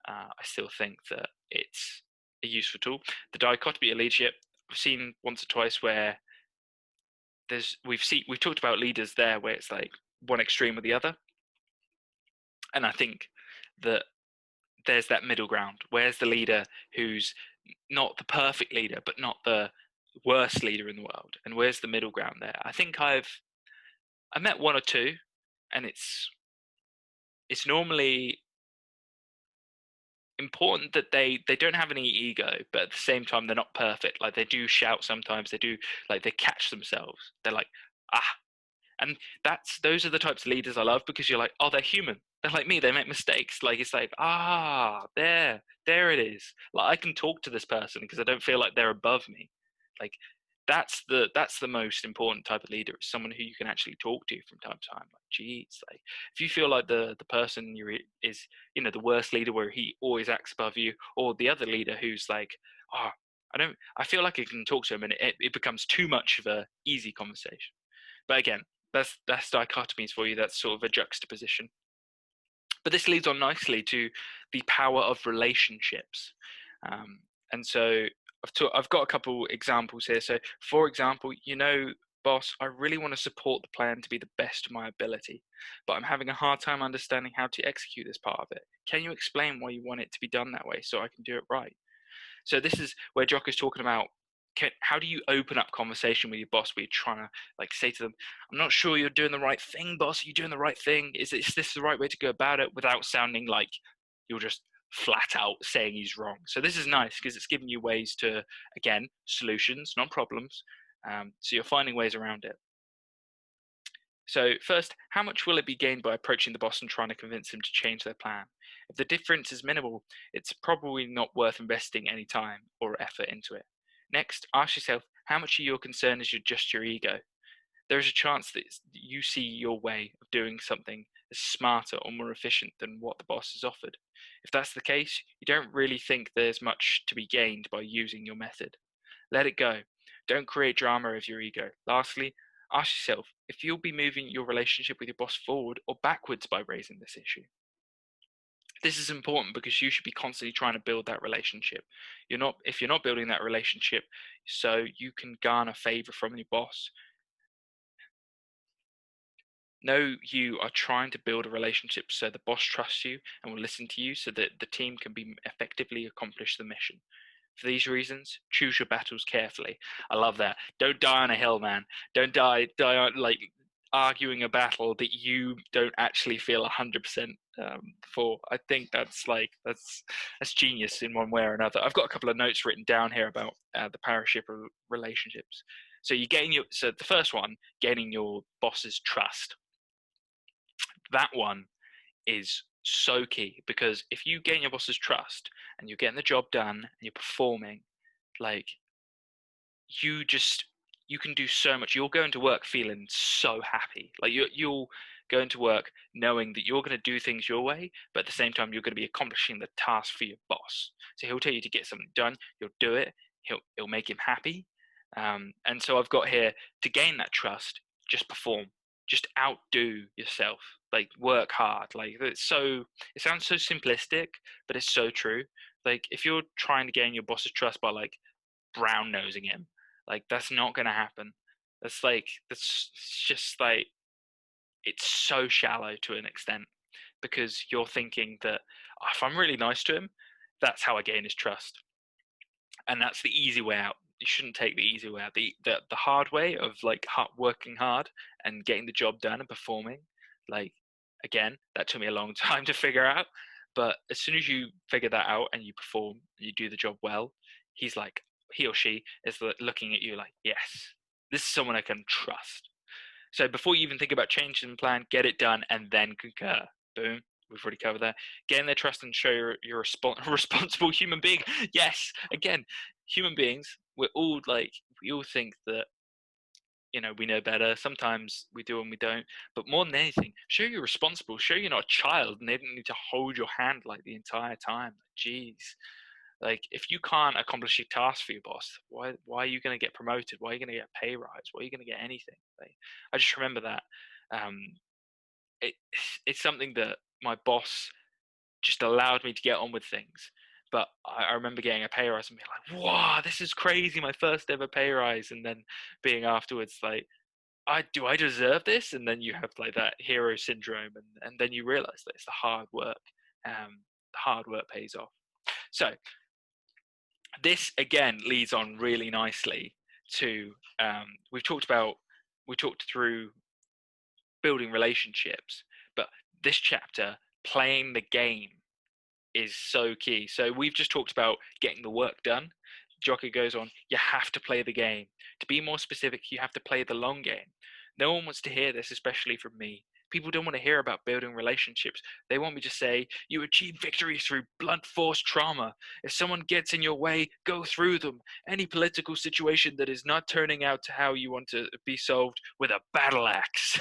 I still think that it's a useful tool. The dichotomy of leadership, I've seen once or twice where we've talked about leaders there where it's like one extreme or the other, and I think that there's that middle ground. Where's the leader who's not the perfect leader, but not the worst leader in the world? And where's the middle ground there? I think I met one or two, and it's normally important that they don't have any ego, but at the same time they're not perfect. Like, they do shout sometimes, they do, like, they catch themselves. They're like, ah. And those are the types of leaders I love, because you're like, oh, they're human. They're like me. They make mistakes. Like, it's like, there it is. Like, I can talk to this person because I don't feel like they're above me. Like, that's the most important type of leader. Is someone who you can actually talk to from time to time. Like, geez, like, if you feel like the person is, the worst leader where he always acts above you, or the other leader who's like, I feel like I can talk to him, and it becomes too much of a easy conversation. But again, that's dichotomies for you. That's sort of a juxtaposition. But this leads on nicely to the power of relationships. And so I've got a couple examples here. So, for example, boss, I really want to support the plan to be the best of my ability, but I'm having a hard time understanding how to execute this part of it. Can you explain why you want it to be done that way so I can do it right? So this is where Jocko's talking about, how do you open up conversation with your boss where you're trying to, like, say to them, I'm not sure you're doing the right thing, boss. Are you doing the right thing? Is this the right way to go about it, without sounding like you're just flat out saying he's wrong? So this is nice because it's giving you ways to, again, solutions, not problems. So you're finding ways around it. So first, how much will it be gained by approaching the boss and trying to convince him to change their plan? If the difference is minimal, it's probably not worth investing any time or effort into it. Next, ask yourself, how much of your concern is just your ego? There is a chance that you see your way of doing something is smarter or more efficient than what the boss has offered. If that's the case, you don't really think there's much to be gained by using your method. Let it go. Don't create drama of your ego. Lastly, ask yourself if you'll be moving your relationship with your boss forward or backwards by raising this issue. This is important because you should be constantly trying to build that relationship. If you're not building that relationship so you can garner favor from your boss, know you are trying to build a relationship so the boss trusts you and will listen to you so that the team can be effectively accomplish the mission. For these reasons, choose your battles carefully. I love that. Don't die on a hill, man. Don't die on like arguing a battle that you don't actually feel 100% for. I think that's genius in one way or another. I've got a couple of notes written down here about the paraship relationships. So the first one, gaining your boss's trust. That one is so key because if you gain your boss's trust and you're getting the job done and you're performing, like you can do so much. You'll go into work feeling so happy. Like you'll go into work knowing that you're going to do things your way, but at the same time you're going to be accomplishing the task for your boss. So he'll tell you to get something done, you'll do it. He'll make him happy. And so I've got here to gain that trust. Just perform. Just outdo yourself. Like work hard. Like it sounds so simplistic, but it's so true. Like if you're trying to gain your boss's trust by like brown nosing him, like that's not gonna happen. That's just like it's so shallow to an extent because you're thinking that if I'm really nice to him, that's how I gain his trust, and that's the easy way out. You shouldn't take the easy way out. The hard way of like working hard and getting the job done and performing, like again, that took me a long time to figure out. But as soon as you figure that out and you perform and you do the job well, he or she is looking at you like, yes, this is someone I can trust. So before you even think about changing the plan, get it done and then concur. Boom. We've already covered that. Gain their trust and show you're a responsible human being. Yes, again, human beings, we all think that we know better. Sometimes we do and we don't. But more than anything, show you're responsible. Show you're not a child and they don't need to hold your hand like the entire time. Jeez. Like if you can't accomplish your task for your boss, why are you going to get promoted? Why are you going to get a pay rise? Why are you going to get anything? Like, I just remember that. Um, it, it's something that my boss just allowed me to get on with things. But I remember getting a pay rise and being like, "Wow, this is crazy! My first ever pay rise." And then being afterwards like, "I deserve this?" And then you have like that hero syndrome, and then you realize that it's the hard work. The hard work pays off. So this again leads on really nicely to we talked through building relationships, but this chapter, playing the game, is so key. So we've just talked about getting the work done. Jocko goes on, you have to play the game. To be more specific, you have to play the long game. No one wants to hear this, especially from me. People don't want to hear about building relationships. They want me to say, you achieve victory through blunt force trauma. If someone gets in your way, go through them. Any political situation that is not turning out to how you want to be solved with a battle axe.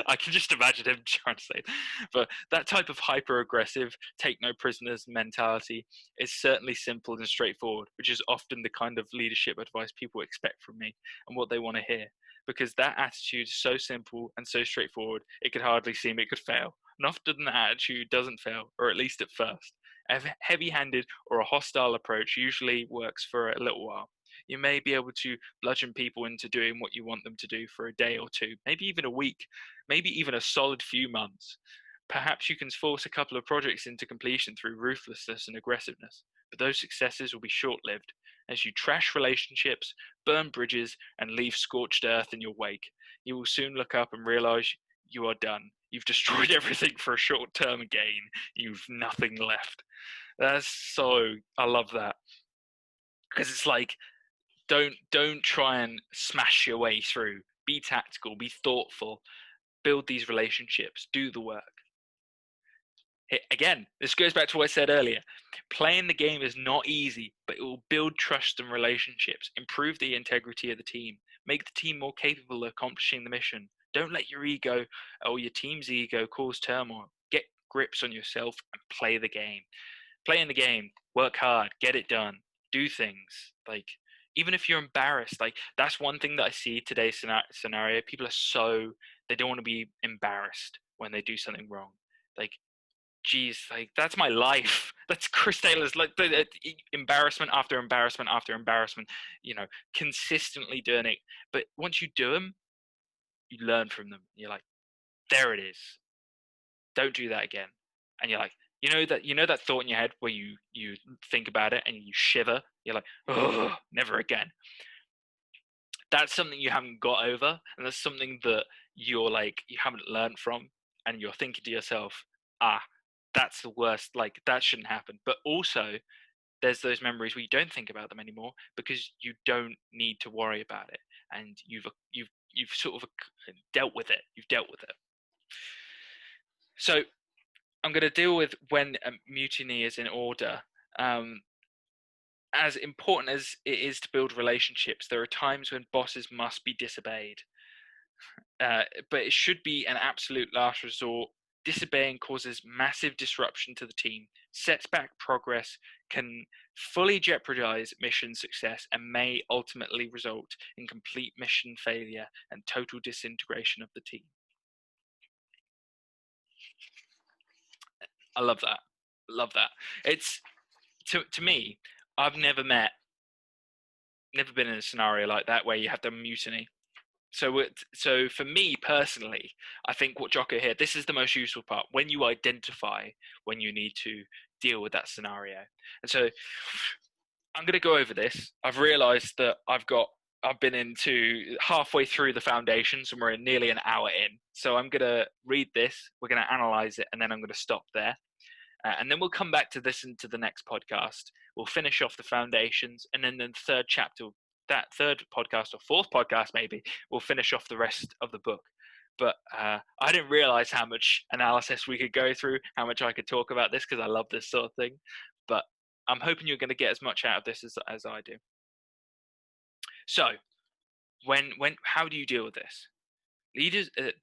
I can just imagine him trying to say it. But that type of hyper-aggressive, take no prisoners mentality is certainly simple and straightforward, which is often the kind of leadership advice people expect from me and what they want to hear. Because that attitude is so simple and so straightforward, it could hardly seem it could fail. And often that attitude doesn't fail, or at least at first. A heavy-handed or a hostile approach usually works for a little while. You may be able to bludgeon people into doing what you want them to do for a day or two, maybe even a week, maybe even a solid few months. Perhaps you can force a couple of projects into completion through ruthlessness and aggressiveness, but those successes will be short-lived as you trash relationships, burn bridges, and leave scorched earth in your wake. You will soon look up and realize you are done. You've destroyed everything for a short-term gain. You've nothing left. I love that. Because it's like, don't try and smash your way through. Be tactical, be thoughtful, build these relationships, do the work. Again, this goes back to what I said earlier. Playing the game is not easy, but it will build trust and relationships, improve the integrity of the team, make the team more capable of accomplishing the mission, Don't let your ego or your team's ego cause turmoil. Get grips on yourself and play the game. Play in the game, work hard, get it done, do things. Like, even if you're embarrassed, like, that's one thing that I see today's scenario. People are they don't want to be embarrassed when they do something wrong. Like, geez, like, that's my life. That's Chris Taylor's, like, the embarrassment after embarrassment after embarrassment, consistently doing it. But once you do them, you learn from them. You're like, there it is. Don't do that again. And you're like, that thought in your head where you think about it and you shiver. You're like, oh, never again. That's something you haven't got over, and that's something that you haven't learned from, and you're thinking to yourself, that's the worst. Like, that shouldn't happen. But also, there's those memories where you don't think about them anymore because you don't need to worry about it, and you've sort of dealt with it. You've dealt with it. So I'm going to deal with when a mutiny is in order. As important as it is to build relationships, there are times when bosses must be disobeyed. But it should be an absolute last resort. Disobeying causes massive disruption to the team, sets back progress, can fully jeopardize mission success, and may ultimately result in complete mission failure and total disintegration of the team. I love that. Love that. It's to me, I've never been in a scenario like that where you have to mutiny. So for me personally, I think what Jocko here, this is the most useful part, when you identify when you need to deal with that scenario. And so I'm going to go over this. I've realized that I've been into halfway through the foundations and we're nearly an hour in. So I'm going to read this, we're going to analyze it, and then I'm going to stop there. And then we'll come back to this into the next podcast. We'll finish off the foundations, and then the third chapter, that third podcast or fourth podcast maybe, we'll finish off the rest of the book. But I didn't realize how much analysis we could go through, how much I could talk about this, because I love this sort of thing. But I'm hoping you're going to get as much out of this as I do. So, how do you deal with this?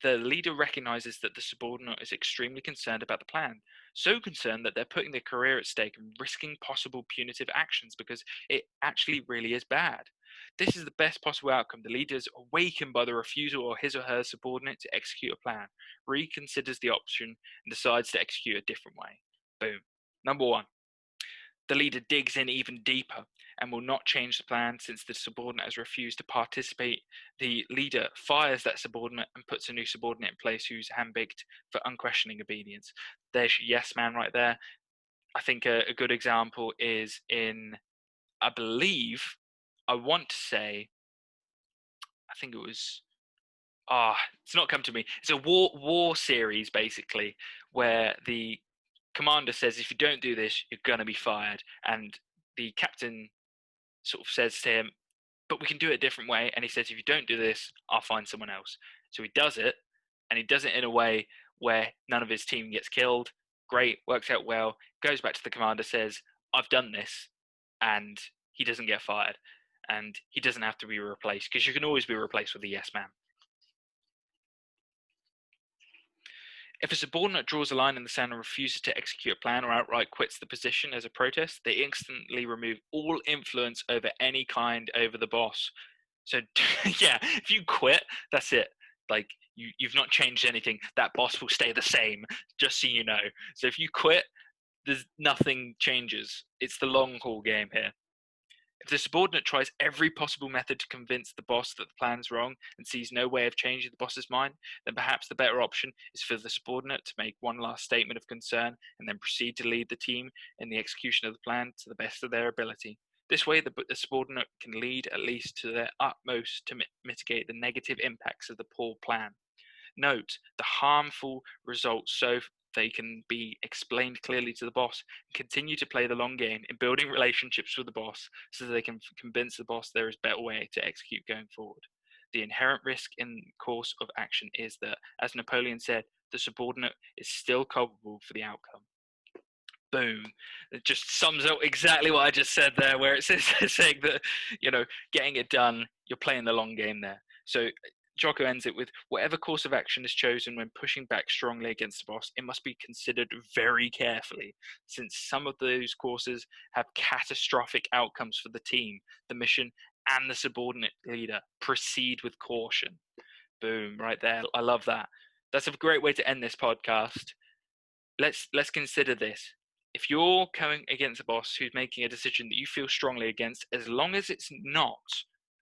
The leader recognizes that the subordinate is extremely concerned about the plan, so concerned that they're putting their career at stake and risking possible punitive actions because it actually really is bad. This is the best possible outcome. The leader is awakened by the refusal of his or her subordinate to execute a plan, reconsiders the option, and decides to execute a different way. Boom. Number one, the leader digs in even deeper and will not change the plan since the subordinate has refused to participate. The leader fires that subordinate and puts a new subordinate in place who's handpicked for unquestioning obedience. There's your yes man right there. I think a good example is in, I believe, I want to say, I think it was, it's not come to me. It's a war series, basically, where the commander says, if you don't do this, you're going to be fired. And the captain sort of says to him, but we can do it a different way. And he says, if you don't do this, I'll find someone else. So he does it, and he does it in a way where none of his team gets killed. Great, works out well. Goes back to the commander, says, I've done this, and he doesn't get fired. And he doesn't have to be replaced, because you can always be replaced with a yes man. If a subordinate draws a line in the sand and refuses to execute a plan or outright quits the position as a protest, they instantly remove all influence over any kind over the boss. So yeah, if you quit, that's it. Like, you've not changed anything. That boss will stay the same, just so you know. So if you quit, there's nothing changes. It's the long haul game here. If the subordinate tries every possible method to convince the boss that the plan's wrong and sees no way of changing the boss's mind, then perhaps the better option is for the subordinate to make one last statement of concern and then proceed to lead the team in the execution of the plan to the best of their ability. This way, the subordinate can lead at least to their utmost to mitigate the negative impacts of the poor plan. Note the harmful results so they can be explained clearly to the boss, and continue to play the long game in building relationships with the boss so that they can convince the boss there is a better way to execute going forward. The inherent risk in course of action is that, as Napoleon said, the subordinate is still culpable for the outcome. Boom. It just sums up exactly what I just said there, where it says saying that, getting it done, you're playing the long game there. So Jocko ends it with, whatever course of action is chosen when pushing back strongly against the boss, it must be considered very carefully, since some of those courses have catastrophic outcomes for the team, the mission, and the subordinate leader. Proceed with caution. Boom, right there. I love that. That's a great way to end this podcast. Let's consider this. If you're going against a boss who's making a decision that you feel strongly against, as long as it's not,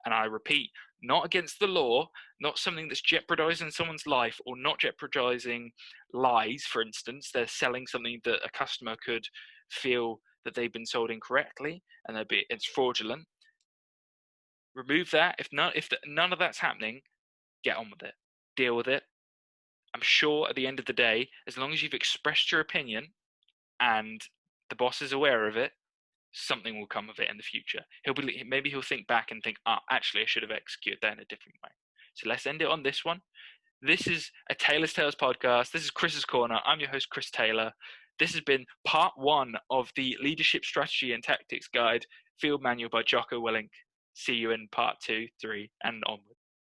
and I repeat, not against the law, not something that's jeopardizing someone's life or not jeopardizing lies, for instance, they're selling something that a customer could feel that they've been sold incorrectly and it's fraudulent. Remove that. If none of that's happening, get on with it. Deal with it. I'm sure at the end of the day, as long as you've expressed your opinion and the boss is aware of it, something will come of it in the future. Maybe he'll think back and think, actually, I should have executed that in a different way. So let's end it on this one. This is a Taylor's Tales podcast. This is Chris's Corner. I'm your host, Chris Taylor. This has been part 1 of the Leadership Strategy and Tactics Guide Field Manual by Jocko Willink. See you in part 2, 3, and onwards.